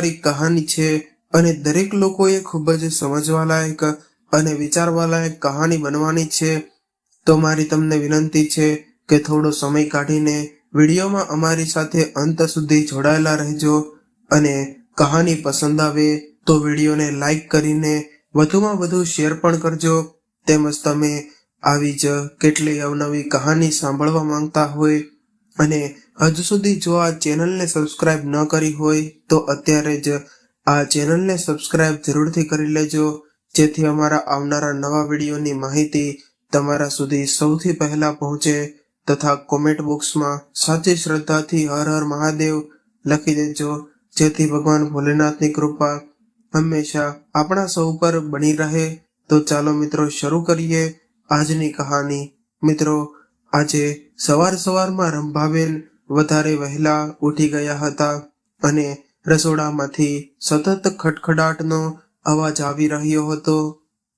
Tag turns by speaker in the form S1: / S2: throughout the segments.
S1: એક કહાની છે અને દરેક લોકોએ ખૂબ જ સમજવા લાયક અને વિચારવા લાયક કહાની બનવાની છે. તો મારી તમને વિનંતી છે કે થોડો સમય કાઢીને વિડીયોમાં અમારી સાથે અંત સુધી જોડાયેલા રહેજો અને કહાની પસંદ આવે તો વિડીયોને લાઈક કરીને વધુમાં વધુ શેર પણ કરજો. તેમજ તમે આવી જ કેટલી અવનવી કહાની સાંભળવા માંગતા હોય અને હજુ સુધી જો આ ચેનલને સબસ્ક્રાઇબ ન કરી હોય તો અત્યારે જ આ ચેનલને સબસ્ક્રાઇબ જરૂરથી કરી લેજો, જેથી અમારા આવનારા નવા વિડીયોની માહિતી તમારા સુધી સૌથી પહેલા પહોંચે. તથા કોમેન્ટ બોક્સમાં સાચી શ્રદ્ધાથી હર હર મહાદેવ લખી દેજો, જેથી ભગવાન ભોલેનાથની કૃપા હંમેશા આપણા સૌ પર બની રહે. તો ચાલો મિત્રો શરૂ કરીએ આજની કહાની. મિત્રો, આજે સવારમાં રંભાબેન વધારે વહેલા ઉઠી ગયા હતા અને રસોડામાંથી સતત ખડખડાટનો અવાજ આવી રહ્યો હતો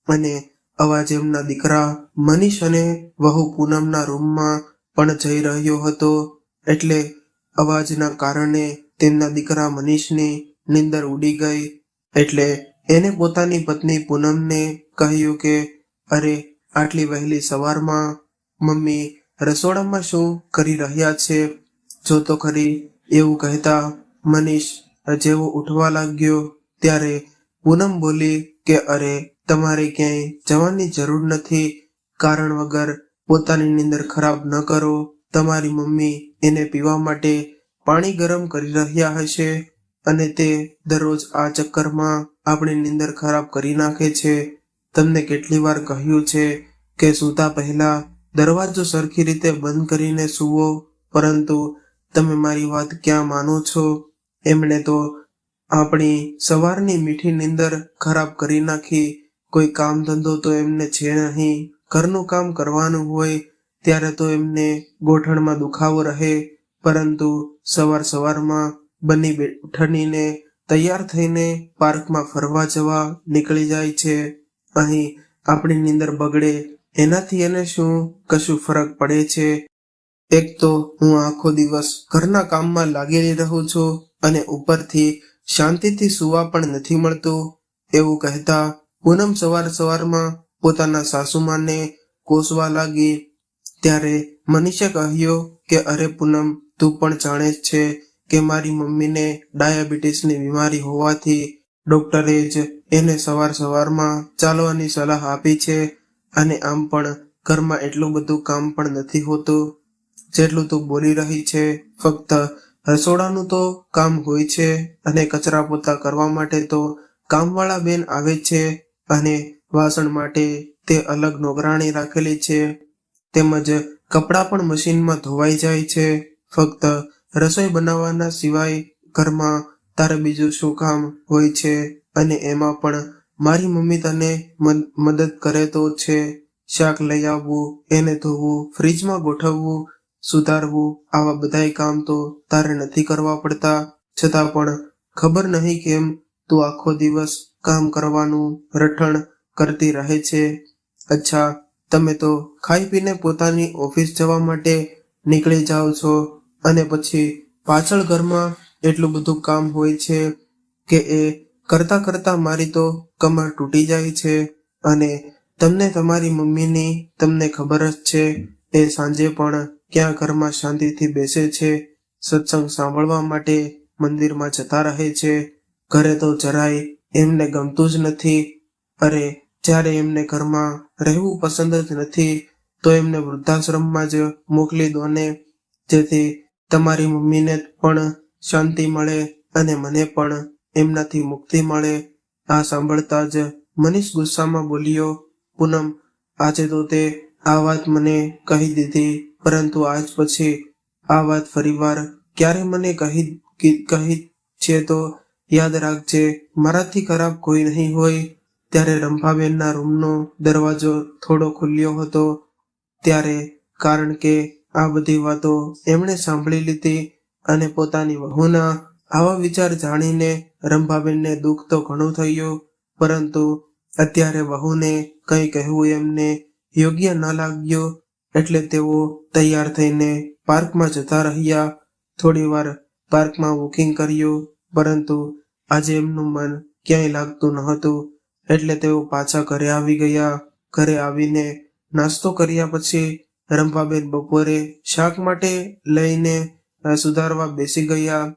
S1: અને અવાજ એમના દીકરા મનીષ અને વહુ પૂનમના રૂમમાં પણ જઈ રહ્યો હતો. એટલે અવાજના કારણે તેમના દીકરા મનીષની નીંદર ઉડી ગઈ. એટલે એને પોતાની પત્ની પૂનમને કહ્યું કે અરે, આટલી વહેલી સવારમાં મમ્મી રસોડામાં શું કરી રહ્યા છે, જો તો ખરી. એવું કહેતા મનીષ જેવો ઉઠવા લાગ્યો ત્યારે પૂનમ બોલી કે અરે, તમારે ક્યાંય જવાની જરૂર નથી. કારણ વગર પોતાની નીંદર ખરાબ ન કરો. તમારી મમ્મી એને પીવા માટે પાણી ગરમ કરી રહ્યા હશે અને તે દરરોજ આ ચક્કરમાં આપણી નીંદર ખરાબ કરી નાખે છે. તમને કેટલી વાર કહ્યું છે કે સૂતા પહેલા દરવાજો સરખી રીતે બંધ કરીને સૂવો, પરંતુ તમે મારી વાત ક્યાં માનો છો? એમણે તો આપણી સવારની મીઠી નીંદર ખરાબ કરી નાખી. કોઈ કામ ધંધો તો એમને છે નહીં. ઘરનું કામ કરવાનું હોય ત્યારે તો એમને ગોઠણમાં દુખાવો રહે, પરંતુ સવારમાં બની ઠનીને તૈયાર થઈને પાર્કમાં ફરવા જવા નીકળી જાય છે. અહીં આપણી નીંદર બગડે એનાથી એને શું કશું ફરક પડે છે? એક તો હું આખો દિવસ ઘરના કામમાં લાગેલી રહું છું અને ઉપરથી શાંતિથી સૂવા પણ નથી મળતું. એવું કહેતા પૂનમ સવારમાં પોતાના સાસુમાને કોસવા લાગી. ત્યારે મનીષે કહ્યું કે અરે પૂનમ, તું પણ જાણે જ છે કે મારી મમ્મીને ડાયાબિટીસની બીમારી હોવાથી ડોક્ટરે જ એને સવારમાં ચાલવાની સલાહ આપી છે અને આમ પણ ઘરમાં એટલું બધું કામ પણ નથી હોતું જેટલું તું બોલી રહી છે. ફક્ત રસોડાનું તો કામ હોય છે અને કચરા પોતા કરવા માટે તો કામવાળા બેન આવે છે અને વાસણ માટે તે અલગ નોકરાણી રાખેલી છે. તેમજ કપડાં પણ મશીનમાં ધોવાઈ જાય છે. ફક્ત રસોઈ બનાવવાના સિવાય ઘરમાં તારે બીજું શું કામ હોય છે? અને એમાં પણ મારી મમ્મી તને મદદ કરે તો છે. શાક લઈ આવવું, એને ધોવું, ફ્રીજમાં ગોઠવવું, સુધારવું, આવા બધાય કામ તો તારે નથી કરવા પડતા. છતાં પણ ખબર નહીં કેમ તું આખો દિવસ કામ કરવાનું રટણ કરતી રહે છે. અચ્છા, તમે તો ખાઈ પીને પોતાની ઓફિસ જવા માટે નીકળી જાઓ છો અને પછી પાછળ ઘરમાં એટલું બધું કામ હોય છે કે એ કરતા મારી તો કમર તૂટી જાય છે. અને તમને તમારી મમ્મીની તમને ખબર જ છે, એ સાંજે પણ ક્યાં ઘરમાં શાંતિથી બેસે છે, સત્સંગ સાંભળવા માટે મંદિરમાં જતા રહે છે. ઘરે તો જરાય એમને ગમતું જ નથી. અરે, જ્યારે એમને ઘરમાં રહેવું પસંદ જ નથી તો એમને વૃદ્ધાશ્રમમાં જ મોકલી દો ને, જેથી તમારી મમ્મીને પણ શાંતિ મળે અને મને પણ એમનાથી મુક્તિ મળે. આ સાંભળતા જ મનીષ ગુસ્સામાં બોલ્યો, પૂનમ, આજે તો તે આ વાત મને કહી દીધી, પરંતુ આજ પછી આ વાત ફરીવાર ક્યારે મને કહી છે તો યાદ રાખજે, મારાથી ખરાબ કોઈ નહીં હોય. ત્યારે રંભાબેનના રૂમનો દરવાજો થોડો ખુલ્યો હતો. ત્યારે કારણ કે આ બધી વાતો એમણે સાંભળી લીધી અને પોતાની વહુના આવા વિચાર જાણીને રંભાબેનને દુઃખ તો ઘણું થયું, પરંતુ અત્યારે વહુને કંઈ કહેવું એમને યોગ્ય ન લાગ્યું. એટલે તેઓ તૈયાર થઈને પાર્કમાં જતા રહ્યા. થોડી વાર પાર્કમાં વોકિંગ કર્યું, પરંતુ આજે એમનું મન ક્યાંય લાગતું નહોતું, એટલે તેઓ પાછા ઘરે આવી ગયા. ઘરે આવીને નાસ્તો કર્યા પછી રંભાબેન બપોરે શાક માટે લઈને સુધારવા બેસી ગયા.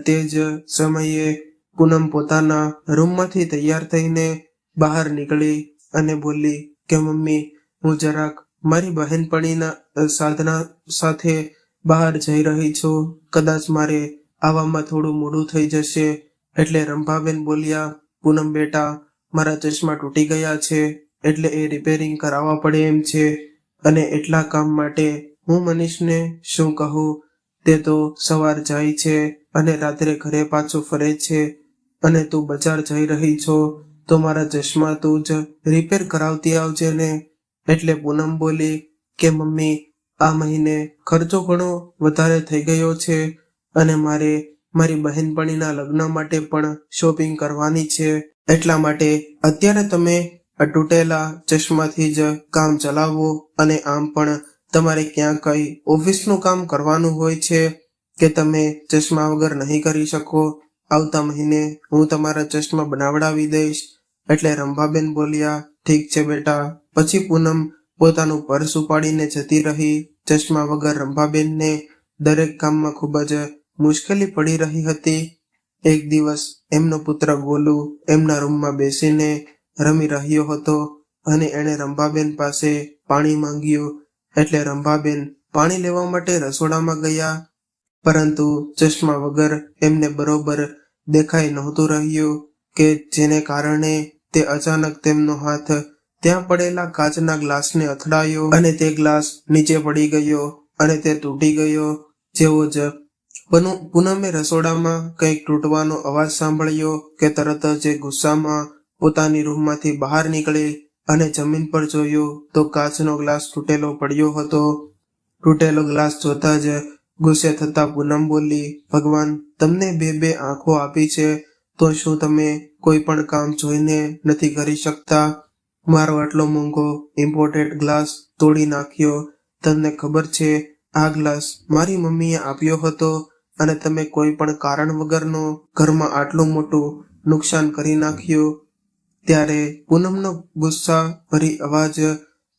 S1: તે જ સમયે પૂનમ પોતાના રૂમમાંથી તૈયાર થઈને બહાર નીકળી અને બોલી કે મમ્મી, હું જરાક મારી બહેનપણીના સાધના સાથે બહાર જઈ રહી છું. કદાચ મારે આવવામાં થોડું મોડું થઈ જશે. એટલે રંભાબેન બોલ્યા, પૂનમ બેટા, મારા ચશ્મા તૂટી ગયા છે, એટલે એ રિપેરિંગ કરાવવા પડે એમ છે. અને એટલા કામ માટે હું મનીષને શું કહું? તે તો સવાર જાય છે અને રાત્રે ઘરે પાછો ફરે છે, અને તું બજાર જઈ રહી છો તો મારા ચશ્મા તું જ રિપેર કરાવતી આવજે ને. એટલે પૂનમ બોલી કે મમ્મી, આ મહિને ખર્ચો ઘણો વધારે થઈ ગયો છે અને મારે મારી બહેનપણીના લગ્ન માટે પણ શોપિંગ કરવાની છે. એટલા માટે અત્યારે તમે આ તૂટેલા ચશ્માથી જ કામ ચલાવો. અને આમ પણ તમારે ક્યાં કઈ ઓફિસનું કામ કરવાનું હોય છે કે તમે ચશ્મા વગર નહીં કરી શકો. આવતા મહિને હું તમારા ચશ્મા બનાવડાવી દઈશ. એટલે રંભાબેન બોલ્યા, ઠીક છે બેટા. પછી પૂનમ પોતાનું પર્સ ઉપાડીને જતી રહી. ચશ્મા વગર રંભાબેનને દરેક કામમાં ખૂબ જ મુશ્કેલી પડી રહી હતી. એક દિવસ એમનો પુત્ર ગોલુ એમના રૂમમાં બેસીને રમી રહ્યો હતો અને એણે રંભાબેન પાસે પાણી માંગ્યું. એટલે રંભાબેન પાણી લેવા માટે રસોડામાં ગયા, પરંતુ ચશ્મા વગર એમને બરોબર દેખાઈ નહોતું રહ્યું, કે જેને કારણે તે અચાનક તેમનો હાથ ત્યાં પડેલા કાચના ગ્લાસને અથડાયો અને તે ગ્લાસ નીચે પડી ગયો અને તે તૂટી ગયો. જેવો જ પૂનમે રસોડામાં કંઈક તૂટવાનો અવાજ સાંભળ્યો કે તરત જ ગુસ્સામાં પોતાની રૂમમાંથી બહાર નીકળી અને જમીન પર જોયું તો કાચનો ગ્લાસ તૂટેલો પડ્યો હતો. તૂટેલો ગ્લાસ જોતા જ ગુસ્સે થતા પૂનમ બોલી, ભગવાન, તમને બે આંખો આપી છે તો શું તમે કોઈ પણ કામ જોઈને નથી કરી શકતા? મારો આટલો મોંઘો ઇમ્પોર્ટેડ ગ્લાસ તોડી નાખ્યો. તમને ખબર છે, આ ગ્લાસ મારી મમ્મીએ આપ્યો હતો અને તમે કોઈ પણ કારણ વગરનો ઘરમાં આટલું મોટું નુકસાન કરી નાખ્યું. ત્યારે પૂનમનો ગુસ્સા ભરી અવાજ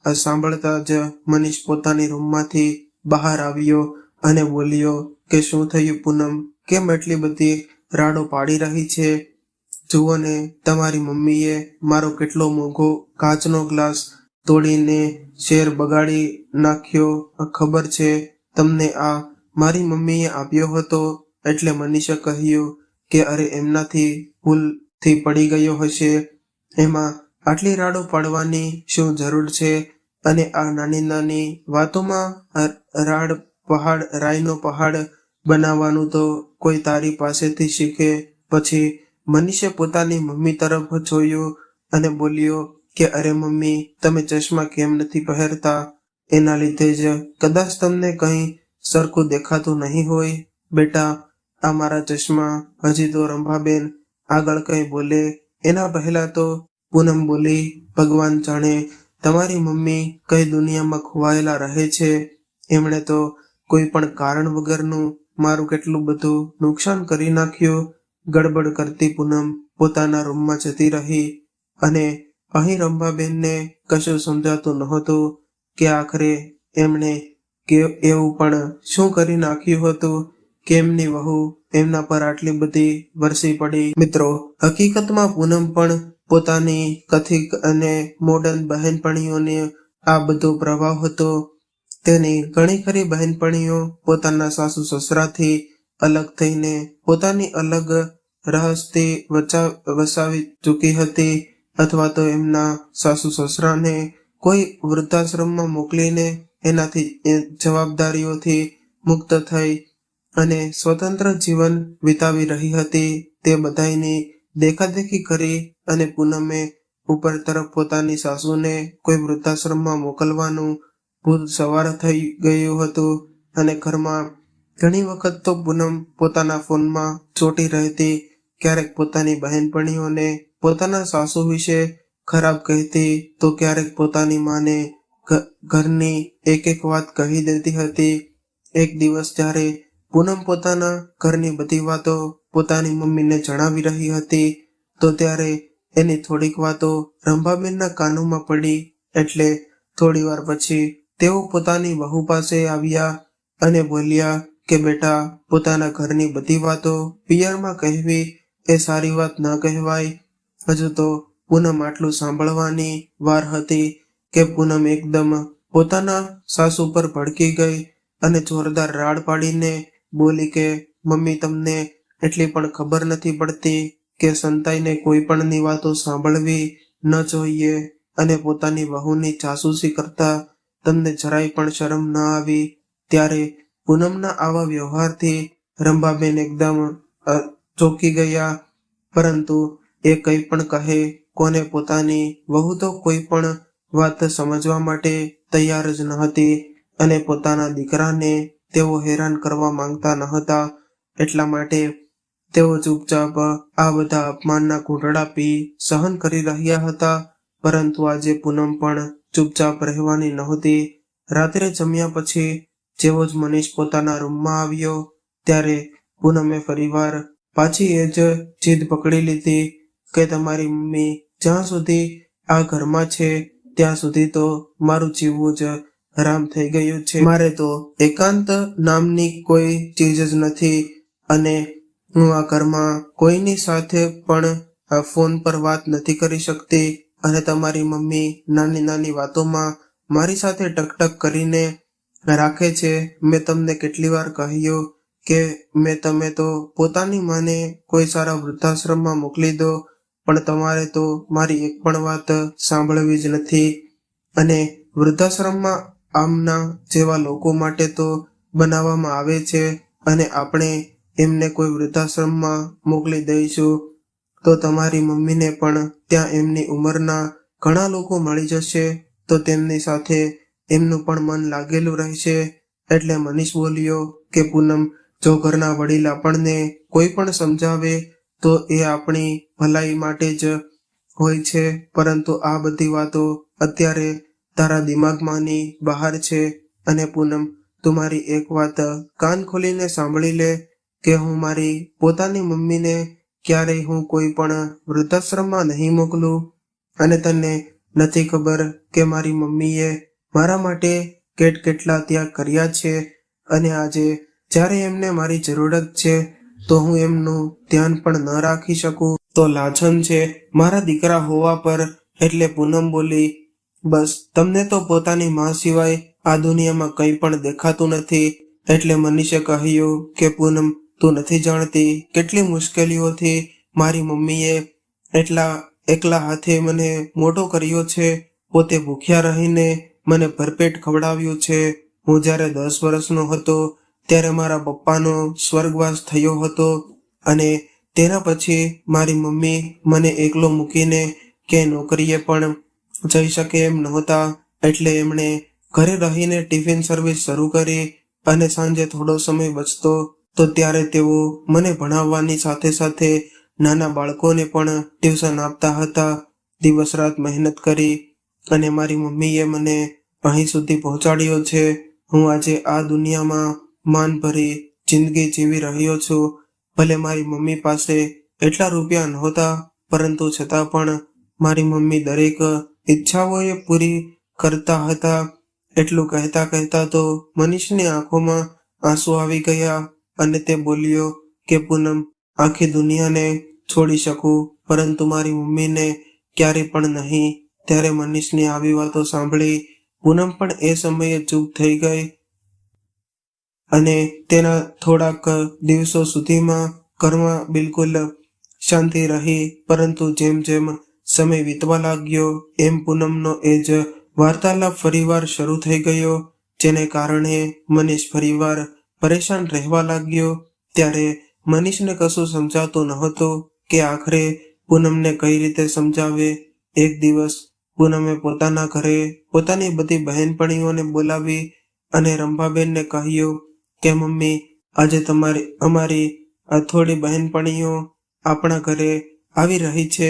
S1: સાંભળતા જ મનીષ પોતાની રૂમમાંથી બહાર આવ્યો અને બોલ્યો કે શું થયું પૂનમ, કેમ એટલી બધી રાડો પાડી રહી છે? જુઓ ને, તમારી મમ્મીએ મારો કેટલો મોંઘો કાચનો ગ્લાસ તોડીને શેર બગાડી નાખ્યો. ખબર છે તમને, આ મારી મમ્મીએ આપ્યો હતો. એટલે મનીષે કહ્યું કે અરે, એમનાથી ભૂલથી પડી ગયો હશે. એમાં આટલી રાડો પાડવાની શું જરૂર છે? અને આ નાની નાની વાતોમાં રાઈનો પહાડ બનાવવાનું તો કોઈ તારી પાસેથી શીખે. પછી મનીષે પોતાની મમ્મી તરફ જોયું અને બોલ્યો કે અરે મમ્મી, તમે ચશ્મા કેમ નથી પહેરતા? એના લીધે જ કદાચ તમને કંઈ સરખું દેખાતું નહીં હોય. બેટા, આ મારા ચશ્મા. હજી તો રંભાબેન આગળ કંઈ બોલે એના પહેલા તો પૂનમ બોલી, ભગવાન જાણે તમારી મમ્મી કઈ દુનિયામાં ખોવાયેલા રહે છે. એમણે તો કોઈ પણ કારણ વગરનું મારું કેટલું બધું નુકસાન કરી નાખ્યું. ગડબડ કરતી પૂનમ પોતાના રૂમમાં જતી રહી અને અહીં રંભાબેનને કશું સમજાતું નહોતું કે આખરે એમણે એવું પણ શું કરી નાખ્યું હતું કે એમની વહુ એમના પર આટલી બધી વરસી પડી. મિત્રો, હકીકતમાં પૂનમ પણ પોતાની કથિક અને મોડર્ન બહેનપણીઓને આ બધો પ્રભાવ હતો. તેની ઘણી ખરી બહેનપણીઓ પોતાના સાસુ સસરાથી અલગ થઈને પોતાની અલગ રહસ્તી વસાવી ચૂકી હતી, અથવા તો એમના સાસુ સસરાને કોઈ વૃદ્ધાશ્રમમાં મોકલીને એનાથી જવાબદારીઓથી મુક્ત થઈ અને સ્વતંત્ર જીવન વિતાવી રહી હતી. તે બધાયની દેખાદેખી કરી અને પૂનમે ઉપર તરફ પોતાની સાસુને કોઈ વૃદ્ધાશ્રમમાં મોકલવાનું ભૂત સવાર થઈ ગયું હતું. અને ઘરમાં ઘણી વખત તો પૂનમ પોતાના ફોનમાં ચોંટી રહેતી, ક્યારેક પોતાની બહેનપણીઓને પોતાના સાસુ વિશે ખરાબ કહેતી, તો ક્યારેક પોતાની માને ઘરની એક વાત કહી દેતી હતી. એક દિવસ જ્યારે પૂનમ પોતાના ઘરની બધી વાતો પોતાની મમ્મીને જણાવી રહી હતી. તો ત્યારે એની થોડીક વાતો રંભાબેનના કાનોમાં પડી. એટલે થોડી વાર પછી તેઓ પોતાની વહુ પાસે આવ્યા અને બોલ્યા કે બેટા, પોતાના ઘરની બધી વાતો પિયરમાં કહેવી એ સારી વાત ન કહેવાય. હજુ તો પૂનમ આટલું સાંભળવાની વાર હતી કે પૂનમ એકદમ પોતાના સાસુ પર ભડકી ગઈ અને જોરદાર રાડ પાડીને બોલી કે મમ્મી, તમને એટલી પણ ખબર નથી પડતી કે સંતાઈને કોઈ પણની વાતો સાંભળવી ન જોઈએ અને પોતાની વહુની જાસૂસી કરતા તમને જરાય પણ શરમ ન આવી. ત્યારે પૂનમના આવા વ્યવહારથી રંભાબેન એકદમ ચોંકી ગયા. પરંતુ એ કંઈ પણ કહે કોને, પોતાની વહુ તો કોઈ પણ વાત સમજવા માટે તૈયાર જ ન હતી અને પોતાના દીકરાને તેઓ હેરાન કરવા માંગતા ન હતા. એટલા માટે તેઓ ચૂપચાપ આ બધા અપમાનના ઘૂંટડા પી સહન કરી રહ્યા હતા. પરંતુ આજે પૂનમ પણ ચૂપચાપ રહેવાની નહોતી. રાત્રે જમ્યા પછી જેવો જ મનીષ પોતાના રૂમમાં આવ્યો ત્યારે પૂનમે ફરીવાર પાછી એ જ જીદ પકડી લીધી કે તમારી મમ્મી જ્યાં સુધી આ ઘરમાં છે ત્યાં સુધી તો મારું જીવવું જ હરામ થઈ ગયું છે. મારે તો એકાંત નામની કોઈ ચીજ જ નથી અને હું આ ઘરમાં કોઈની સાથે પણ ફોન પર વાત નથી કરી શકતી અને તમારી મમ્મી નાની નાની વાતોમાં મારી સાથે ટકટક કરીને રાખે છે. મેં તમને કેટલી વાર કહ્યું કે તમે તો પોતાની માને કોઈ સારા વૃદ્ધાશ્રમમાં મોકલી દો, પણ તમારે તો મારી એક પણ વાત સાંભળવી જ નથી. અને વૃદ્ધાશ્રમમાં આમના જેવા લોકો માટે તો બનાવવામાં આવે છે અને આપણે એમને કોઈ વૃદ્ધાશ્રમમાં મોકલી દઈશું તો તમારી મમ્મીને પણ ત્યાં એમની ઉંમરના ઘણા લોકો મળી જશે તો તેમની સાથે એમનું પણ મન લાગેલું રહેશે. એટલે મનીષ બોલ્યો કે પૂનમ, જો ઘરના વડીલ આપણને કોઈ પણ સમજાવે તો એ આપણી ભલાઈ માટે જ હોય છે, પરંતુ આ બધી વાતો અત્યારે તારા દિમાગમાંની બહાર છે. અને પૂનમ, તું મારી એક વાત કાન ખોલીને સાંભળી લે કે હું મારી પોતાની મમ્મીને ક્યારેય હું કોઈ પણ વૃદ્ધાશ્રમમાં નહીં મોકલું. અને તને નથી ખબર કે મારી મમ્મીએ મારા માટે કેટલા ત્યાગ કર્યા છે અને આજે જ્યારે એમને મારી જરૂરત છે તો હું એમનું ધ્યાન પણ ન રાખી શકું તો લાછન છે મારા દીકરા હોવા પર. એટલે પૂનમ બોલી, બસ, તમને તો પોતાની માં સિવાય આ દુનિયામાં કંઈ પણ દેખાતું નથી. એટલે મનીષે કહ્યું કે પૂનમ, તું નથી જાણતી કેટલી મુશ્કેલીઓથી મારી મમ્મીએ એકલા હાથે મને મોટો કર્યો છે. પોતે ભૂખ્યા રહીને મને ભરપેટ ખવડાવ્યું છે. હું જ્યારે 10 વર્ષનો હતો ત્યારે મારા પપ્પાનો સ્વર્ગવાસ થયો હતો અને તેના પછી મારી મમ્મી મને એકલો મૂકીને ક્યાંય નોકરીએ પણ જઈ શકે એમ નહોતા. એટલે એમણે ઘરે રહીને ટિફિન સર્વિસ શરૂ કરી અને સાંજે થોડો સમય બચતો તો ત્યારે તેઓ મને ભણાવવાની સાથે સાથે નાના બાળકોને પણ ટ્યુશન આપતા હતા. દિવસ રાત મહેનત કરી અને મારી મમ્મીએ મને અહીં સુધી પહોંચાડ્યો છે. હું આજે આ દુનિયામાં માનભરી જિંદગી જીવી રહ્યો છું. ભલે મારી મમ્મી પાસે એટલા રૂપિયા નહોતા, પરંતુ છતાં પણ મારી મમ્મી દરેક ઈચ્છાઓ એ પૂરી કરતા હતા. એટલું કહેતા કહેતા તો મનીષની આંખોમાં આંસુ આવી ગયા અને તે બોલ્યો કે પૂનમ, આખી દુનિયાને છોડી શકું પરંતુ મારી મમ્મીને ક્યારે પણ નહીં. ત્યારે મનીષની આવી વાતો સાંભળી પૂનમ પણ એ સમયે ચૂપ થઈ ગઈ અને તેના થોડાક દિવસો સુધીમાં ઘરમાં બિલકુલ શાંતિ રહી. પરંતુ જેમ જેમ સમય વીતવા લાગ્યો એમ પૂનમનો એ જ વાર્તાલાપ ફરીવાર શરૂ થઈ ગયો, જેને કારણે મનીષ ફરીવાર પરેશાન રહેવા લાગ્યો. ત્યારે મનીષને કશું સમજાતું નહોતું કે આખરે પૂનમને કઈ રીતે સમજાવે. એક દિવસ પૂનમે પોતાના ઘરે પોતાની બધી બહેનપણીઓને બોલાવી અને રંભાબેનને કહ્યું કે મમ્મી, આજે અમારી થોડી બહેનપણીઓ આપણા ઘરે આવી રહી છે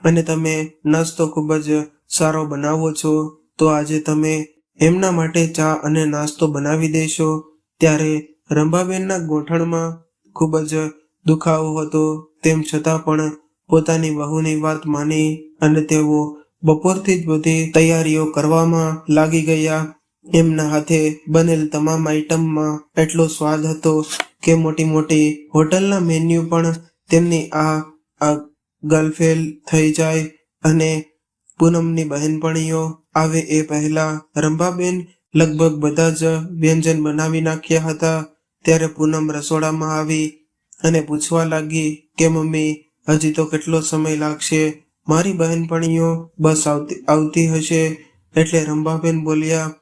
S1: અને તમે નાસ્તો ખૂબ જ સારો બનાવો છો, તો આજે તમે એમના માટે ચા અને નાસ્તો બનાવી દેશો. ત્યારે રંભાબેનના ગોઠણમાં ખૂબ જ દુખાવો હતો, તેમ છતાં પણ પોતાની વહુની વાત માની અને તેઓ બપોરથી જ બધી તૈયારીઓ કરવામાં લાગી ગયા. એમના હાથે બનેલ તમામ આઈટમમાં એટલો સ્વાદ હતો કે મોટી મોટી હોટલના મેન્યુ પણ તેમની આ ગલફેલ થઈ જાય. અને પૂનમની બહેનપણીઓ આવે એ પહેલા રંભાબેન લગભગ બધા જ વ્યંજન બનાવી નાખ્યા હતા. ત્યારે પૂનમ રસોડામાં આવી અને પૂછવા લાગી કે મમ્મી, હજી તો કેટલો સમય લાગશે? મારી બહેનપણીઓ બસ આવતી હશે. એટલે રંભાબેન બોલ્યા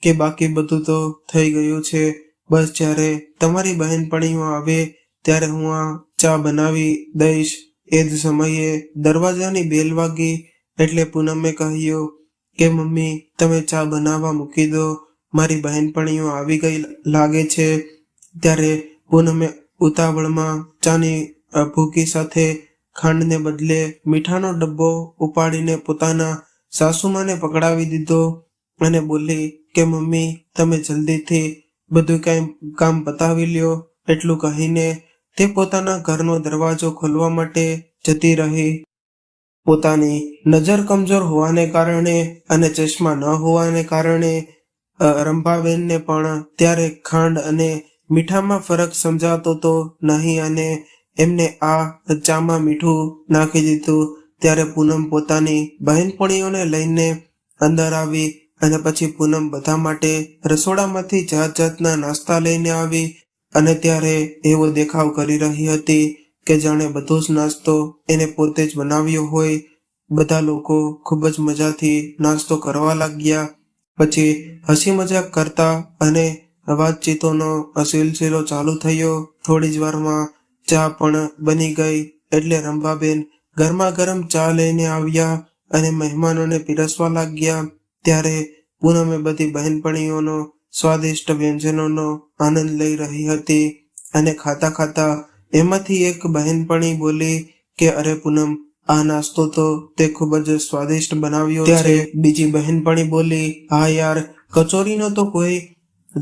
S1: કે બાકી બધું તો થઈ ગયું છે, બસ જ્યારે તમારી બહેનપણીઓ આવે ત્યારે હું આ ચા બનાવી દઈશ. એ જ સમયે દરવાજાની બેલ વાગી એટલે પૂનમે કહ્યું કે મમ્મી, તમે ચા બનાવવા મૂકી દો, મારી બહેનપણીઓ આવી ગઈ લાગે છે. ત્યારે પૂનમે ઉતાવળમાં ચાની ભૂકી સાથે ખાંડને બદલે મીઠાનો ડબ્બો ઉપાડીને પોતાના સાસુમાને પકડાવી દીધો અને બોલી કે મમ્મી, તમે જલ્દીથી બધું કામ પતાવી લ્યો. એટલું કહીને તે પોતાના ઘરનો દરવાજો ખોલવા માટે જતી રહી. પોતાની નજર કમજોર હોવાને કારણે અને ચશ્મા ન હોવાને કારણે રંભાબેનને પણ ત્યારે ખાંડ અને મીઠામાં ફરક સમજાતો તો નહીં અને એમને આ ચામાં મીઠું નાખી દીધું. ત્યારે પૂનમ પોતાની બહેનપણીઓને લઈને અંદર આવી અને પછી પૂનમ બધા માટે રસોડામાંથી જાત જાતના નાસ્તા લઈને આવી અને ત્યારે એવો દેખાવ કરી રહી હતી કે જાણે બધો જ નાસ્તો એને પોતે જ બનાવ્યો હોય. બધા લોકો ખૂબ જ મજાથી નાસ્તો કરવા લાગ્યા. પછી હસી મજાક કરતા અને વાતચીતોનો સિલસિલો ચાલુ થયો. થોડી જ વારમાં ચા પણ બની ગઈ એટલે રંભાબેન ગરમા ગરમ ચા લઈને આવ્યા અને મહેમાનોને પીરસવા લાગ્યા. ત્યારે પૂનમે બધી બહેનપણીઓનો સ્વાદિષ્ટ વ્યંજનોનો આનંદ લઈ રહી હતી અને ખાતા ખાતા એમાંથી એક બહેનપણી બોલી કે અરે પૂનમ, આ નાસ્તો તો તે ખૂબ જ સ્વાદિષ્ટ બનાવ્યો. ત્યારે બીજી બહેનપણી બોલી, હા યાર, કચોરીનો તો કોઈ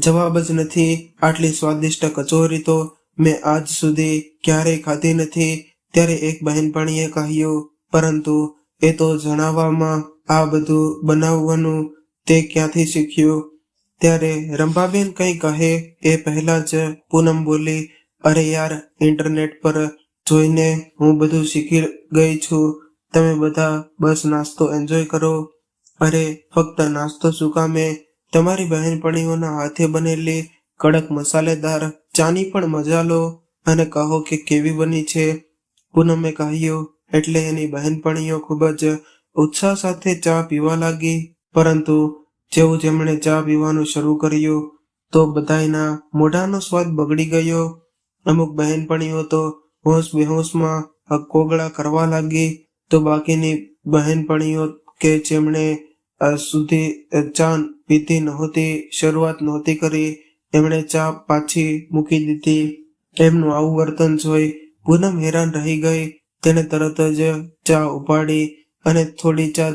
S1: જવાબ જ નથી. આટલી સ્વાદિષ્ટ કચોરી તો મેં આજ સુધી ક્યારેય ખાધી નથી. ત્યારે એક બહેનપણીએ કહ્યું, પરંતુ એ તો જણાવવામાં આ બધું બનાવવાનું તે ક્યાંથી શીખ્યું? ત્યારે રંભાબેન કંઈ કહે એ પહેલા જ પૂનમ બોલી, અરે યાર, ઇન્ટરનેટ પર જોઈને હું બધું શીખી ગઈ છું. તમે બધા બસ નાસ્તો એન્જોય કરો. અરે ફક્ત નાસ્તો શું કામે, તમારી બહેનપણીઓના હાથે બનેલી કડક મસાલેદાર ચાની પણ મજા લો અને કહો કે કેવી બની છે. પૂનમે કહ્યું એટલે એની બહેનપણીઓ ખૂબ જ ઉત્સાહ સાથે ચા પીવા લાગી. પરંતુ જેવું જેમણે ચા પીવાનું શરૂ કર્યું તો બધાયના મોઢાનો સ્વાદ બગડી ગયો. અમુક બહેનપણીઓ તો હોશ બેહોશમાં કોગળા કરવા લાગી, તો બાકીની બહેનપણીઓ કે જેમણે સુધી ચા પીધી નહોતી, શરૂઆત નહોતી કરી, એમણે ચા પાછી મૂકી દીધી. એમનું આવું વર્તન જોઈ પૂનમ હેરાન રહી ગઈ. તેણે તરત જ ચા ઉપાડી અને થોડી ચા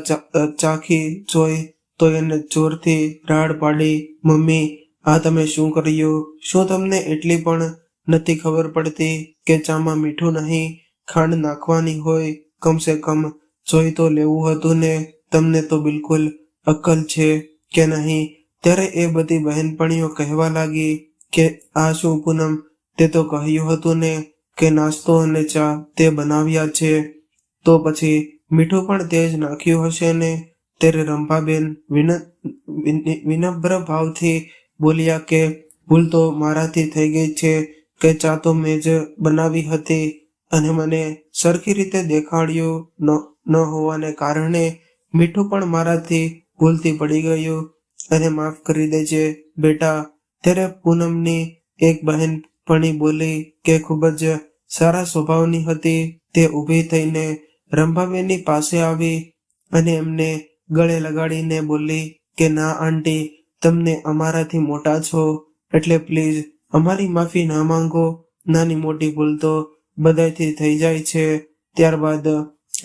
S1: ચાખી જોઈ તો એને જોરથી રાડ પાડી, મમ્મી, આ તમે શું કર્યું? શું તમને એટલી પણ નથી ખબર પડતી કે ચામાં મીઠું નહીં, ખાંડ નાખવાની હોય? કમસે કમ જોઈ તો લેવું હતું ને. તમને તો બિલકુલ અક્કલ છે કે નહીં? ત્યારે એ બધી બહેનપણીઓ કહેવા લાગી કે આ શું પૂનમ, તે તો કહ્યું હતું ને કે નાસ્તો અને ચા તે બનાવ્યા છે, તો પછી મીઠું પણ તે જ નાખ્યું હશે ને. ત્યારે રંભાબેન વિનમ્ર ભાવથી બોલ્યા કે ભૂલ તો મારાથી થઈ ગઈ છે કે ચા તો મેં જ બનાવી હતી અને મને સરખી રીતે દેખાડ્યું ન હોવાને કારણે મીઠું પણ મારાથી ભૂલથી પડી ગયું અને માફ કરી દેજે બેટા. ત્યારે પૂનમની એક બહેનપણી બોલી કે ખૂબ જ સારા સ્વભાવની હતી. તે ઊભી થઈને રંભાબેનની પાસે આવી અને એમને ગળે લગાડીને બોલી કે ના આંટી, તમને અમારાથી મોટા છો એટલે પ્લીઝ અમારી માફી ના માંગો. નાની મોટી ભૂલ તો બધાયથી થઈ જાય છે. ત્યારબાદ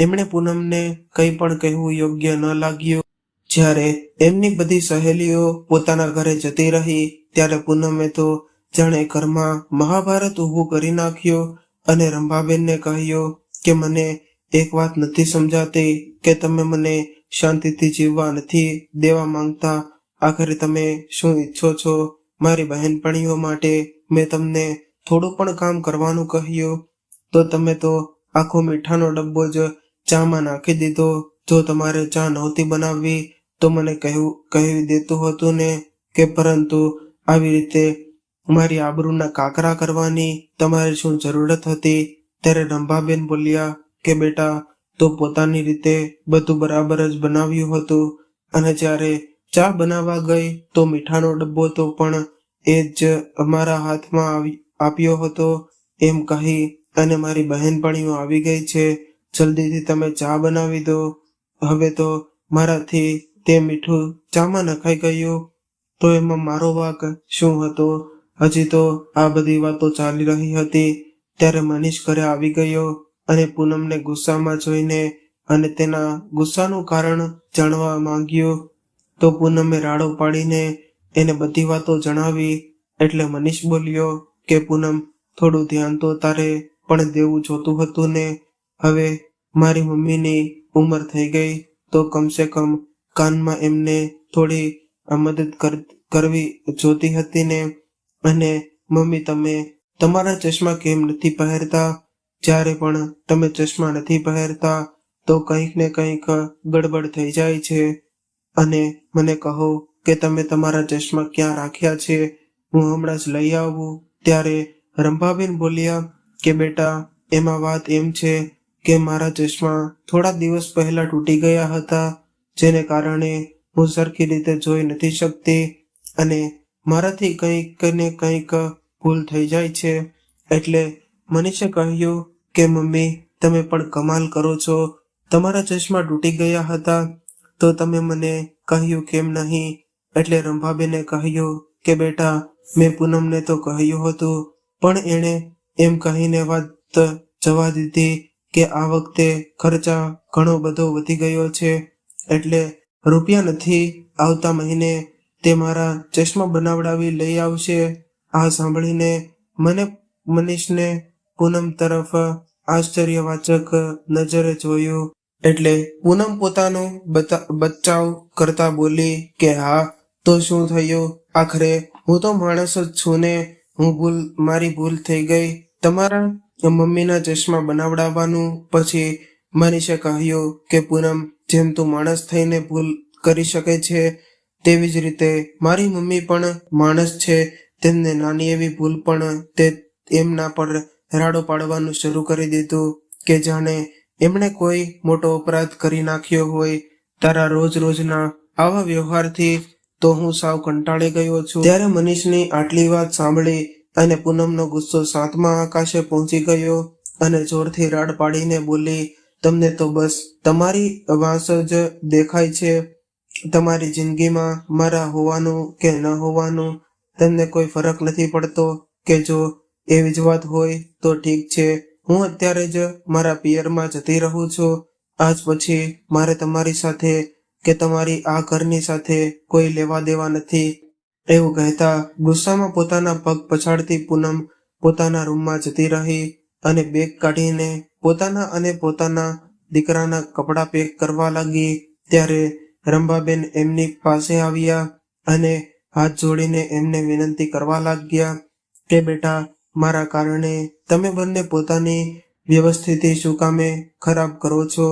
S1: એમણે પૂનમને કંઈ પણ કહેવું યોગ્ય ન લાગ્યું. જ્યારે એમની બધી સહેલીઓ પોતાના ઘરે જતી રહી ત્યારે પૂનમે તો જાણે ઘરમાં મહાભારત ઊભું કરી નાખ્યું. અને રંભાબેનને કહ્યું કે મને એક વાત નથી સમજાતી કે તમે મને શાંતિથી જીવવા નથી દેવા માંગતા. આખરે તમે શું ઈચ્છો છો? મારી બહેનપણીઓ માટે મેં તમને થોડું પણ કામ કરવાનું કહ્યું તો તમે તો આખો મીઠાનો ડબ્બો જ ચામાં નાખી દીધો. જો તમારે ચા નહોતી બનાવવી તો મને કહી દેતું હતું ને કે, પરંતુ આવી રીતે મારી આબરૂના કાકરા કરવાની તમારે શું જરૂરત હતી? ત્યારે રંભાબેન બોલ્યા કે બેટા, તો પોતાની રીતે બધું બરાબર જ બનાવ્યું હતું અને જ્યારે ચા બનાવવા ગઈ તો મીઠાનો ડબ્બો તો પણ એ જ અમારા હાથમાં આપ્યો હતો એમ કહી અને મારી બહેનપણીઓ આવી ગઈ છે, જલ્દીથી તમે ચા બનાવી દો. હવે તો મારાથી તે મીઠું ચામાં નખાઈ ગયું તો એમાં મારો વાંક શું હતો? હજી તો આ બધી વાતો ચાલી રહી હતી ત્યારે મનીષ ઘરે આવી ગયો અને પૂનમને ગુસ્સામાં જોઈને અને તેના ગુસ્સાનું કારણ જાણવા માંગ્યું તો પૂનમે રાડો પાડીને એને બધી વાતો જણાવી. એટલે મનીષ બોલ્યો કે પૂનમ, થોડું ધ્યાન તો તારે પણ દેવું જોતું હતું ને. હવે મારી મમ્મીની ઉંમર થઈ ગઈ તો કમસે કમ કાનમાં એમને થોડી મદદ કરવી જોતી હતી ને. અને મમ્મી, તમે તમારા ચશ્મા કેમ નથી પહેરતા? જ્યારે પણ તમે ચશ્મા નથી પહેરતા તો કંઈક ને કંઈક ગડબડ થઈ જાય છે. અને મને કહો કે તમે તમારા ચશ્મા ક્યાં રાખ્યા છે, હું હમણાં જ લઈ આવું. ત્યારે રંભાબેન બોલ્યા કે બેટા, એમાં વાત એમ છે કે મારા ચશ્મા થોડા દિવસ પહેલા તૂટી ગયા હતા, જેને કારણે હું સરખી રીતે જોઈ નથી શકતી અને મારાથી કંઈક ને કંઈક ભૂલ થઈ જાય છે. એટલે મનીષે કહ્યું કે મમ્મી, તમે પણ કમાલ કરો છો, તમારા ચશ્મા તૂટી ગયા હતા તો તમે મને કહ્યું કેમ નહીં? એટલે રંભાબેને કહ્યું કે બેટા, મેં પૂનમને તો કહ્યું હતું પણ એણે એમ કહીને વાત જવા દીધી કે આ વખતે ખર્ચા ઘણો બધો વધી ગયો છે એટલે રૂપિયા નથી આવતા મહિને તે મારા ચશ્મા બનાવડાવી લઈ આવશે. આ સાંભળીને મનીષને પૂનમ તરફ આશ્ચર્યવાચક નજરે જોયું. એટલે પૂનમ પોતાનો બચાવ કરતા બોલી કે હા, તો શું થયું? આખરે હું તો માણસ જ છું ને. મારી ભૂલ થઈ ગઈ તમારા મમ્મીના ચશ્મા બનાવડાવવાનું. પછી મનીષે કહ્યું કે પૂનમ, જેમ તું માણસ થઈને ભૂલ કરી શકે છે તેવી જ રીતે મારી મમ્મી પણ માણસ છે. તેમને નાની એવી ભૂલ પણ તે એમના પર રાડો પાડવાનું શરૂ કરી દીધું કે જાણે એમણે કોઈ મોટો અપરાધ કરી નાખ્યો હોય. તારા રોજના આવા વ્યવહારથી તો હું સાવ કંટાળી ગયો છું. ત્યારે મનીષની આટલી વાત સાંભળી અને પૂનમનો ગુસ્સો 7મા આકાશે પહોંચી ગયો અને જોરથી રાડ પાડીને બોલી, તમને તો બસ તમારી વાંસ જ દેખાય છે. તમારી જિંદગીમાં મારા હોવાનું કે ન હોવાનું તમને કોઈ ફરક નથી પડતો કે જો એવી જ વાત હોય તો ઠીક છે, હું અત્યારે જ મારા પિયરમાં જતી રહું છું. આજ પછી મારે તમારી સાથે કે તમારી આ ઘરની સાથે કોઈ લેવા દેવા નથી. એવું કહેતા ગુસ્સામાં પોતાના પગ પછાડતી પૂનમ પોતાના રૂમમાં જતી રહી અને બેગ કાઢીને પોતાના અને પોતાના દીકરાના કપડાં પેક કરવા લાગી. ત્યારે રંભાબેન એમની પાસે આવ્યા અને હાથ જોડીને એમને વિનંતી કરવા લાગ્યા કે બેટા, મારા કારણે તમે બંને પોતાની વ્યવસ્થિતિ શું કામે ખરાબ કરો છો?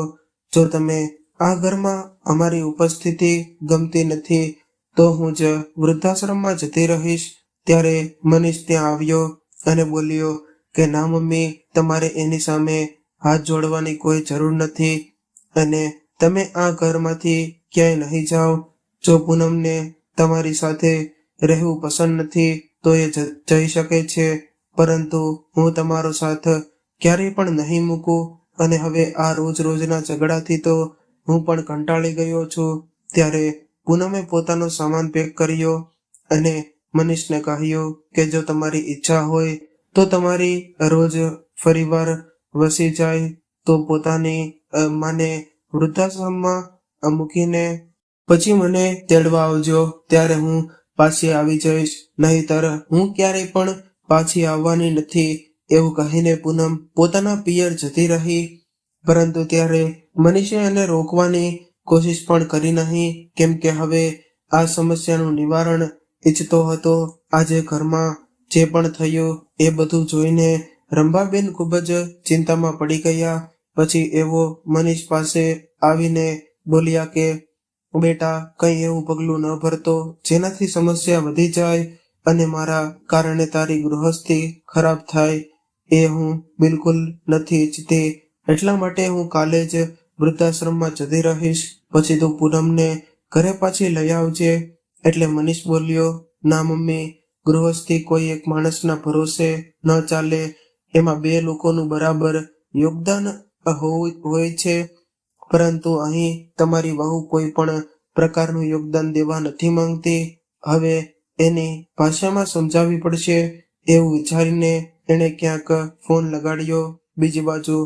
S1: જો તમે આ ઘરમાં અમારી ઉપસ્થિતિ ગમતી નથી તો હું જ વૃદ્ધાશ્રમમાં જતી રહીશ. ત્યારે મનીષ ત્યાં આવ્યો અને બોલ્યો કે ના મમ્મી, તમારે એની સામે હાથ જોડવાની કોઈ જરૂર નથી અને તમે આ ઘરમાંથી ક્યાંય નહીં જાઓ. જો પૂનમને તમારી સાથે રહેવું પસંદ નથી તો એ જઈ શકે છે, પરંતુ હું તમારો સાથ ક્યારેય પણ નહીં મૂકું અને હવે આ રોજના ઝઘડાથી તો હું પણ કંટાળી ગયો છું. ત્યારે પૂનમે પોતાનો સામાન પેક કર્યો અને મનીષને કહ્યું કે જો તમારી ઈચ્છા હોય તો તમારી રોજ ફરીવાર વસી જાય તો પોતાની માને વૃદ્ધાશ્રમમાં મૂકીને પછી મને તેડવા આવજો. ત્યારે હું પાછી આવી જઈશ, નહીંતર હું ક્યારેય પણ પાછી આવવાની નથી. એવું કહીને પૂનમ પોતાના પિયર જતી રહી. પરંતુ ત્યારે મનીષે એને રોકવાની કોશિશ પણ કરી નહીં, કેમ કે હવે આ સમસ્યાનું નિવારણ ઈચ્છતો હતો. આજે ઘરમાં જે પણ થયું એ બધું જોઈને રંભાબેન ખૂબ જ ચિંતામાં પડી ગયા. પછી એવો મનીષ પાસે આવીને બોલ્યા કે બેટા, કંઈ એવું પગલું ન ભરતો જેનાથી સમસ્યા વધી જાય અને મારા કારણે તારી ગૃહસ્થી ખરાબ થાય. એ હું બિલકુલ નથી ઈચ્છતી. એટલા માટે હું કાલે જ વૃદ્ધાશ્રમમાં જતી રહીશ. પછી તું પૂનમને ઘરે પાછી લઈ આવજે. એટલે મનીષ બોલ્યો, ના મમ્મી, ગૃહસ્થી કોઈ એક માણસના ભરોસે ન ચાલે. એમાં બે લોકોનું બરાબર યોગદાન હોય છે. પરંતુ અહીં તમારી વહુ કોઈ પણ પ્રકારનું યોગદાન દેવા નથી માંગતી. હવે એની ભાષામાં સમજાવવી પડશે. એવું વિચારીને એણે ક્યાંક ફોન લગાડ્યો. બીજી બાજુ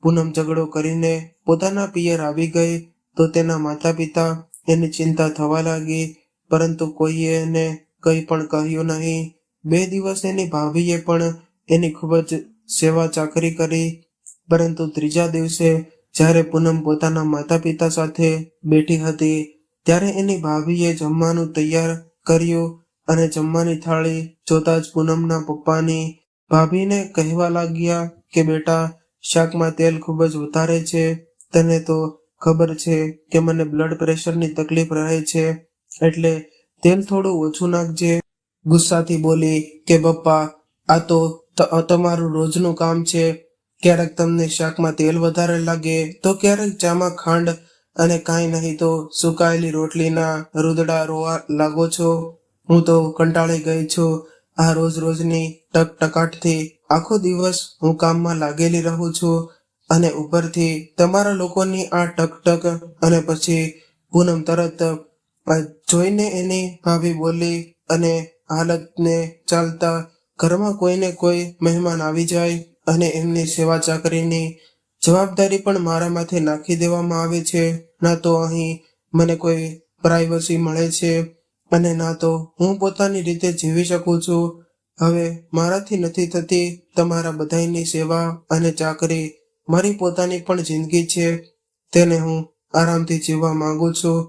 S1: પૂનમ ઝઘડો કરીને પોતાના પિયર આવી ગઈ તો તેના માતા પિતા એની ચિંતા થવા લાગી, પરંતુ કોઈએ એને કંઈ પણ કહ્યું નહીં. 2 દિવસ એની ભાભીએ પણ એની ખૂબ જ સેવા ચાકરી કરી. પરંતુ ત્રીજા દિવસે જ્યારે પૂનમ પોતાના માતા પિતા સાથે બેઠી હતી ત્યારે એની ભાભીએ જમવાનું તૈયાર કર્યું અને જમવાની થાળી જોતા જ પૂનમના પપ્પાની ભાભીને કહેવા લાગ્યા કે બેટા, શાકમાં તેલ ખૂબ જ વધારે છે. તને તો ખબર છે કે મને બ્લડ પ્રેશરની તકલીફ રહે છે, એટલે તેલ થોડું ઓછું નાખજે. ગુસ્સાથી બોલી કે પપ્પા, આ તો તમારું રોજનું કામ છે. ક્યારેક તમને શાકમાં તેલ વધારે લાગે તો ક્યારેક ચામાં ખાંડ અને કાંઈ નહીં તો સુકાયેલી રોટલીના રૂદડા રોવા લાગો છો. હું તો કંટાળી ગઈ છું આ રોજ રોજની ટકટકાટથી. આખો દિવસ હું કામમાં લાગેલી રહું છું અને ઉપરથી તમારા લોકોની આ ટકટક. અને પછી પૂનમ તરત જોઈને એની ભાભી બોલી, અને હાલતને ચાલતા ઘરમાં કોઈને કોઈ મહેમાન આવી જાય અને એમની સેવા ચાકરીની જવાબદારી પણ મારા માથે નાખી દેવામાં આવે છે. ના તો અહીં મને કોઈ પ્રાઇવસી મળે છે અને ના તો હું પોતાની રીતે જીવી શકું છું. હવે મારાથી નથી થતી તમારા બધાયની સેવા અને ચાકરી. મારી પોતાની પણ જિંદગી છે, તેને હું આરામથી જીવવા માંગુ છું.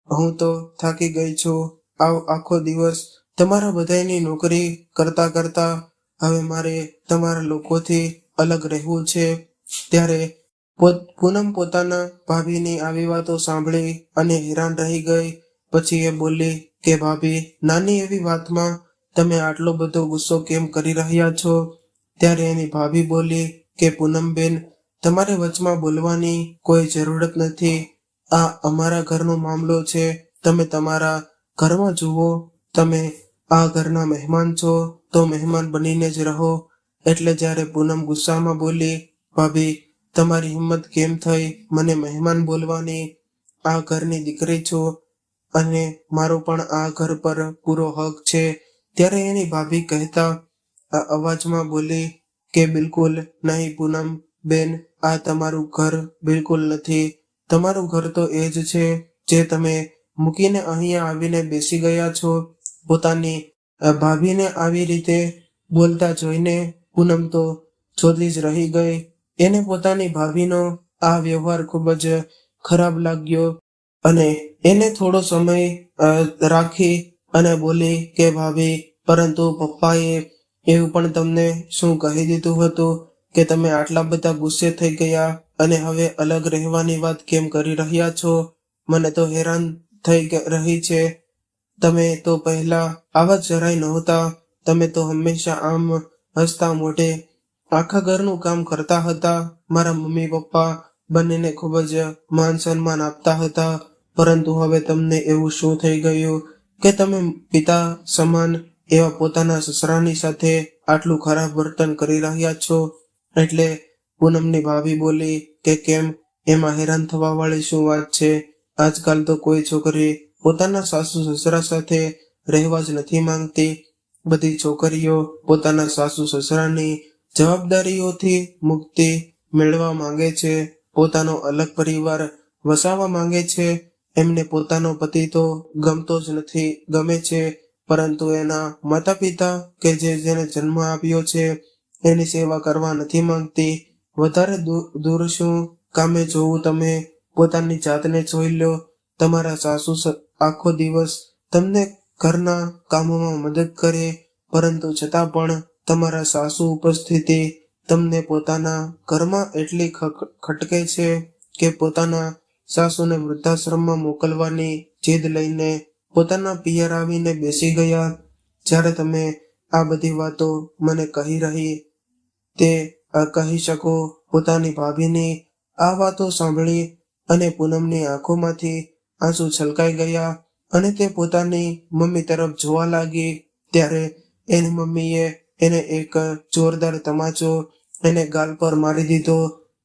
S1: હું તો થાકી ગઈ છું આખો દિવસ તમારા બધાયની નોકરી કરતા કરતા. હવે મારે તમારા લોકોથી અલગ રહેવું છે. ત્યારે પૂનમ પોતાના ભાભીની આવી વાતો સાંભળી અને હેરાન રહી ગઈ. પછી એ બોલી કે ભાભી, નાની એવી વાતમાં તમે આટલો બધો ગુસ્સો કેમ કરી રહ્યા છો? ત્યારે એની ભાભી બોલી કે પૂનમબેન, તમારે વચમાં બોલવાની કોઈ જરૂરત નથી. આ અમારા ઘરનો મામલો છે. તમે તમારા ઘરમાં જુઓ. તમે આ ઘરના મહેમાન છો તો મહેમાન બનીને જ રહો. એટલે જ્યારે પૂનમ ગુસ્સામાં બોલી, ભાભી, તમારી હિંમત કેમ થઈ મને મહેમાન બોલવાની? આ ઘરની દીકરી છું અને મારો પણ આ ઘર પર પૂરો હક છે. ત્યારે એની ભાભી કહેતા અવાજમાં બોલી કે બિલકુલ નહીં પૂનમ બેન, આ તમારું ઘર બિલકુલ નથી. તમારું ઘર તો એ જ છે જે તમે મૂકીને અહીંયા આવીને બેસી ગયા છો. પોતાની ભાભીને આવી રીતે બોલતા જોઈને પૂનમ તો જોતી જ રહી ગઈ. એને પોતાની ભાભીનો આ વ્યવહાર ખૂબ જ ખરાબ લાગ્યો અને એને થોડો સમય રાખી અને બોલી કે ભાભી, પરંતુ પપ્પાએ એવું પણ તમને શું કહી દીધું હતું કે તમે આટલા બધા ગુસ્સે થઈ ગયા અને હવે અલગ રહેવાની વાત કેમ કરી રહ્યા છો? મને તો હેરાન થઈ રહી છે. તમે તો પહેલા આવા જરાય નહોતા. તમે તો હંમેશા આમ હસતા મોઢે આખા ઘરનું કામ કરતા હતા. મારા મમ્મી પપ્પા બંનેને ખૂબ જ માન સન્માન આપતા હતા. પરંતુ હવે તમને એવું શું થઈ ગયું કે તમે પિતા સમાન એવા પોતાના સસરાની સાથે આટલું ખરાબ વર્તન કરી રહ્યા છો? એટલે પૂનમની ભાભી બોલી કે કેમ, એમાં હેરાન થવા વાળી શું વાત છે? આજકાલ તો કોઈ છોકરી પોતાના સાસુ સસરા સાથે રહેવા જ નથી માંગતી. બધી છોકરીઓ પોતાના સાસુ સસરાની જવાબદારીઓથી મુક્તિ મેળવવા માંગે છે. પોતાનો અલગ પરિવાર વસાવવા માંગે છે. એમને પોતાનો પતિ તો ગમતો જ નથી, ગમે છે, પરંતુ એના માતા પિતા કે જેને જન્મ આપ્યો છે એની સેવા કરવા નથી માંગતી. વધારે દૂર શું કામે જોવું? તમે પોતાની જાતને જોઈ લો. તમારા સાસુ આખો દિવસ તમને ઘરના કામોમાં મદદ કરે, પરંતુ છતાં પણ તમારા સાસુ ઉપસ્થિતિ તમને પોતાના ઘરમાં એટલી ખટકે છે કે પોતાના સાસુને વૃદ્ધાશ્રમમાં મોકલવાની જીદ લઈને પોતાના પિયર આવીને બેસી ગયા. જ્યારે તમે આ બધી વાતો મને કહી શકો. પોતાની ભાભીની આ વાતો સાંભળી અને પૂનમની આંખોમાંથી આંસુ છલકાઈ ગયા અને તે પોતાની મમ્મી તરફ જોવા લાગી. ત્યારે એની મમ્મીએ એને એક જોરદાર તમાચો એને ગાલ પર મારી દીધો.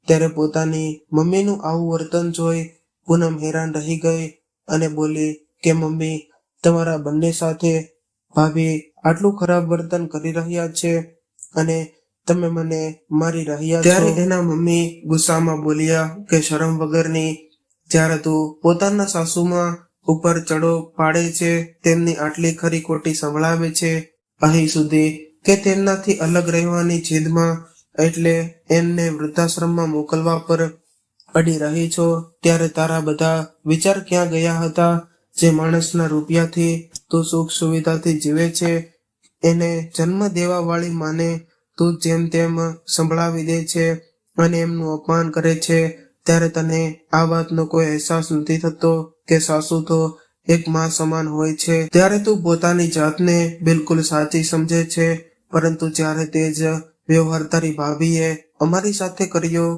S1: ત્યારે પોતાની મમ્મીનું આવું વર્તન જોઈ પૂનમ હેરાન રહી ગઈ અને બોલી કે મમ્મી, તમારા બંને સાથે ભાભી આટલું ખરાબ વર્તન કરી રહ્યા છે અને તમે મને મારી રહ્યા છો. ત્યારે એના મમ્મી ગુસ્સામાં બોલ્યા કે શરમ વગરની, જ્યારે તું પોતાના સાસુમાં ઉપર ચડો પાડે છે, તેમની આટલી ખરી ખોટી સંભળાવે છે, અહીં સુધી કે તેમનાથી અલગ રહેવાની જીદમાં એટલે એમને વૃદ્ધાશ્રમમાં મોકલવા પર અડી રહી છો, ત્યારે તારા બધા વિચાર ક્યાં ગયા હતા? જે માણસના રૂપિયાથી તું સુખ સુવિધાથી જીવે છે, એને જન્મ દેવા વાળી માને તું જેમ તેમ સંભળાવી દે છે અને એમનું અપમાન કરે છે. ત્યારે તને આ વાતનો કોઈ અહેસાસ નથી થતો કે સાસુ તો એક માં સમાન હોય છે. ત્યારે તું પોતાની જાતને બિલકુલ સાચી સમજે છે, પરંતુ જ્યારે તે જ વ્યવહાર તારી ભાભીએ અમારી સાથે કર્યો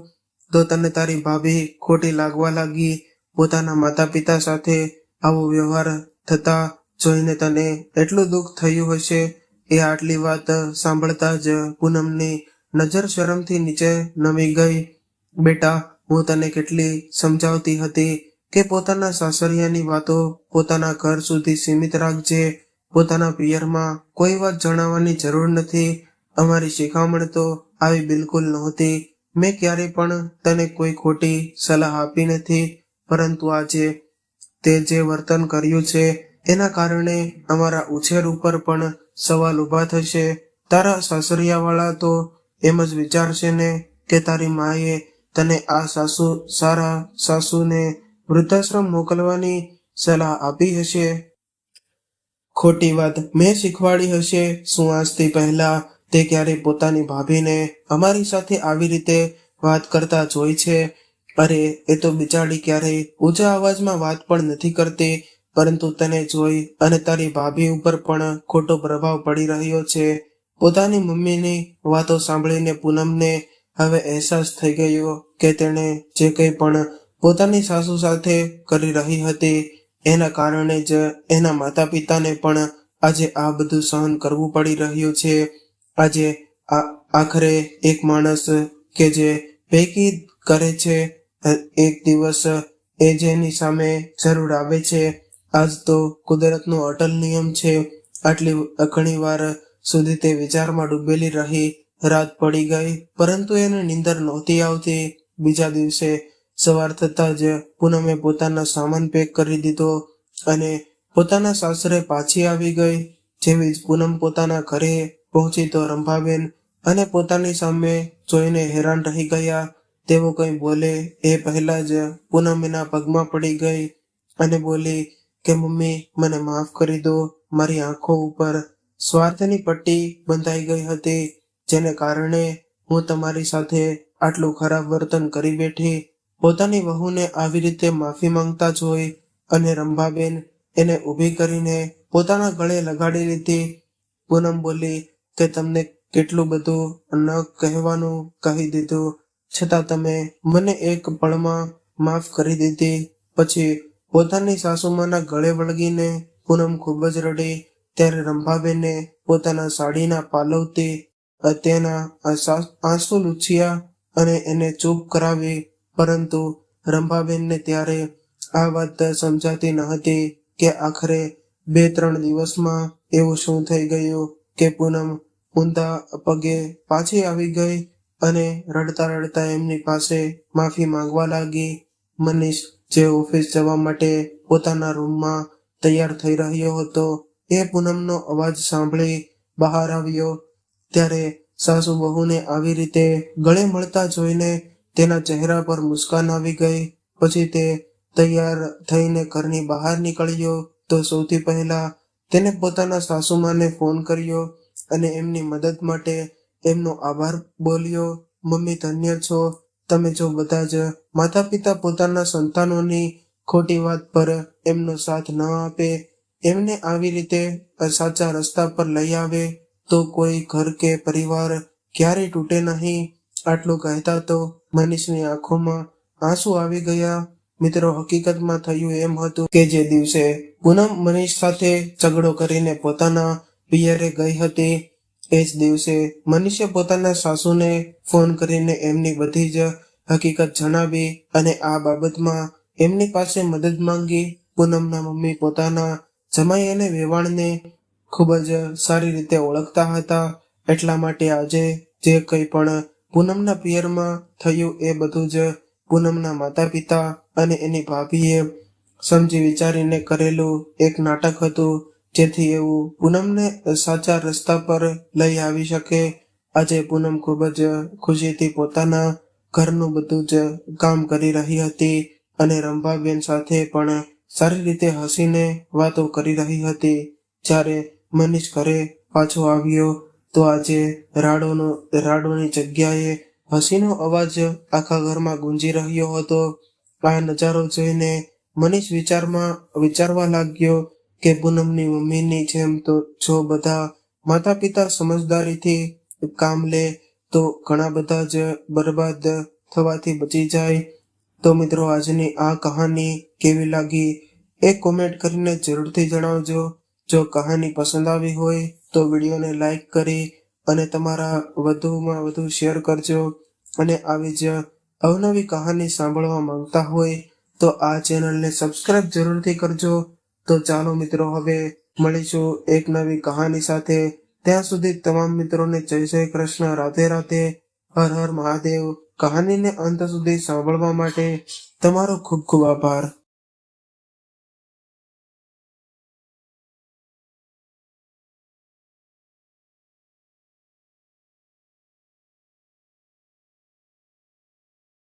S1: તો તને તારી ભાભી ખોટી લાગવા લાગી. પોતાના માતા પિતા સાથે આવો વ્યવહાર થતા જોઈને તને એટલું દુઃખ થયું હશે. એ આટલી વાત સાંભળતા જ પૂનમની નજર શરમથી નીચે નમી ગઈ. બેટા, હું તને કેટલી સમજાવતી હતી કે પોતાના સાસરિયાની વાતો પોતાના ઘર સુધી સીમિત રાખજે. પોતાના પિયરમાં કોઈ વાત જણાવવાની જરૂર નથી. અમારી શિખામણ તો આવી બિલકુલ નહોતી. મેં ક્યારેય પણ તને કોઈ ખોટી સલાહ આપી નથી, પરંતુ આજે તે જે વર્તન કર્યું છે એના કારણે અમારા ઉછેર ઉપર પણ સવાલ ઊભા થશે. તારા સાસરિયાવાળા તો એમ જ વિચારશે ને કે તારી માએ તને આ સારા સાસુને વૃદ્ધાશ્રમ મોકલવાની સલાહ આપી હશે. ખોટી વાત મેં શીખવાડી હશે. શું આજથી પહેલા તે ક્યારેય પોતાની ભાભીને અમારી સાથે આવી રીતે વાત કરતા જોઈ છે? અરે, એ તો બિચારી ક્યારેય ઊંચા અવાજમાં વાત પણ નથી કરતી, પરંતુ તને જોઈ અને તારી ભાભી ઉપર પણ ખોટો પ્રભાવ પડી રહ્યો છે. પોતાની મમ્મીની વાતો સાંભળીને પૂનમને હવે અહેસાસ થઈ ગયો કે તેણે જે કંઈ પણ પોતાની સાસુ સાથે કરી રહી હતી એના કારણે જ એના માતા પિતાને પણ આજે આ બધું સહન કરવું પડી રહ્યું છે. આજે આખરે એક માણસ કે જે ભેગી કરે છે, એક દિવસ એ જેની સામે જરૂર આવે છે. આજ તો કુદરતનો અટલ નિયમ છે. આટલી ઘણી વાર સુધી તે વિચારમાં ડૂબેલી રહી. રાત પડી ગઈ, પરંતુ એને નીંદર નહોતી આવતી. બીજા દિવસે સવાર થતાં જ પૂનમે પોતાના સામાન પેક કરી દીધો અને પોતાના સાસરે પાછી આવી ગઈ. જેવી જ પૂનમ પોતાના ઘરે પહોંચી તો રંભાબેન અને પોતાની સામે જોઈને હેરાન રહી ગયા. તેઓ કંઈ બોલે એ પહેલા જ પૂનમ એના પગમાં પડી ગઈ અને બોલી કે મમ્મી, મને માફ કરી દો. મારી આંખો ઉપર સ્વાર્થની પટ્ટી બંધાઈ ગઈ હતી, જેને કારણે હું તમારી સાથે આટલું ખરાબ વર્તન કરી બેઠી. પોતાની વહુને આવી રીતે માફી માંગતા જોઈ અને રંભાબેન એને ઊભી કરીને પોતાના ગળે લગાડી લીધી. પૂનમ બોલી કે તમને કેટલું બધું ન કહેવાનું કહી દીધું, છતાં તમે મને એક પળમાં માફ કરી દીધી. પછી પોતાની સાસુમાના ગળે વળગીને પૂનમ ખૂબ જ રડી. ત્યારે રંભાબેને પોતાના સાડીના પાલવથી તેના આંસુ લૂછ્યા અને એને ચૂપ કરાવી. પરંતુ રંભાબેનને ત્યારે આ વાત સમજાતી ન હતી કે આખરે 2-3 દિવસમાં એવું શું થઈ ગયું કે પૂનમ ઊંધા પગે પાછી આવી ગઈ અને રડતા રડતા એમની પાસે માફી માંગવા લાગી. મનીષ, જે ઓફિસ જવા માટે પોતાના રૂમમાં તૈયાર થઈ રહ્યો હતો, એ પૂનમનો અવાજ સાંભળી બહાર આવ્યો. ત્યારે સાસુ વહુને આવી રીતે ગળે મળતા જોઈને તેના ચહેરા પર મુસ્કાન આવી ગઈ. પછી તે તૈયાર થઈને ઘરની બહાર નીકળ્યો તો સૌથી પહેલા તેને પોતાના સાસુમાને ફોન કર્યો અને એમની મદદ માટે એમનો આભાર બોલ્યો. મમ્મી, ધન્ય છો તમે. જો બધા જ માતા પિતા પોતાના સંતાનોની ખોટી વાત પર એમનો સાથ ન આપે, એમને આવી રીતે સાચા રસ્તા પર લઈ આવે તો કોઈ ઘર કે પરિવાર ક્યારેય તૂટે નહીં. આટલું કહેતા તો મનીષની આંખોમાં આંસુ આવી ગયા. મિત્રો, હકીકતમાં થયું એમ હતું કે જે દિવસે પૂનમ મનીષ સાથે ઝઘડો કરીને પોતાના પિયરે ગઈ હતી, એ જ દિવસે મનીષે પોતાના સાસુને ફોન કરીને એમની બધી જ હકીકત જણાવી અને આ બાબતમાં એમની પાસે મદદ માંગી. પૂનમના મમ્મી પોતાના જમાઈ અને વેવાણને ખૂબ જ સારી રીતે ઓળખતા હતા, એટલા માટે આજે જે કંઈ પણ પૂનમના પિયરમાં થયું એ બધું જ પૂનમના માતા પિતા અને એની ભાભીએ સમજી વિચારીને કરેલું એક નાટક હતું, જેથી એવું પૂનમને સાચા રસ્તા પર લઈ આવી શકે. આજે પૂનમ ખૂબ જ ખુશીથી પોતાના ઘરનું બધું જ કામ કરી રહી હતી અને રંભાબેન સાથે પણ સારી રીતે હસીને વાતો કરી રહી હતી. જ્યારે મનીષ ઘરે પાછો આવ્યો તો આજે રાડોની જગ્યાએ હસીનો અવાજ આખા ઘરમાં ગુંજી રહ્યો હતો. આ નજારો જોઈને મનીષ વિચારવા લાગ્યો કે પૂનમની મમ્મીની જેમ તો જો બધા માતા પિતા સમજદારીથી કામ લે તો ઘણા બધા જ બરબાદ થવાથી બચી જાય. તો મિત્રો, આજની આ કહાની કેવી લાગી એ કોમેન્ટ કરીને જરૂરથી જણાવજો. જો કહાની પસંદ આવી હોય તો વિડીયોને લાઈક કરી અને તમારા વધુમાં વધુ શેર કરજો. અને આવી જ અવનવી કહાની સાંભળવા માંગતા હોય તો આ ચેનલને સબસ્ક્રાઇબ જરૂરથી કરજો. તો ચાલો મિત્રો, હવે મળીશું એક નવી કહાની સાથે. ત્યાં સુધી તમામ મિત્રોને જય જય કૃષ્ણ, રાધે રાધે, હર હર મહાદેવ. કહાનીને અંત સુધી સાંભળવા માટે તમારો ખૂબ ખૂબ આભાર.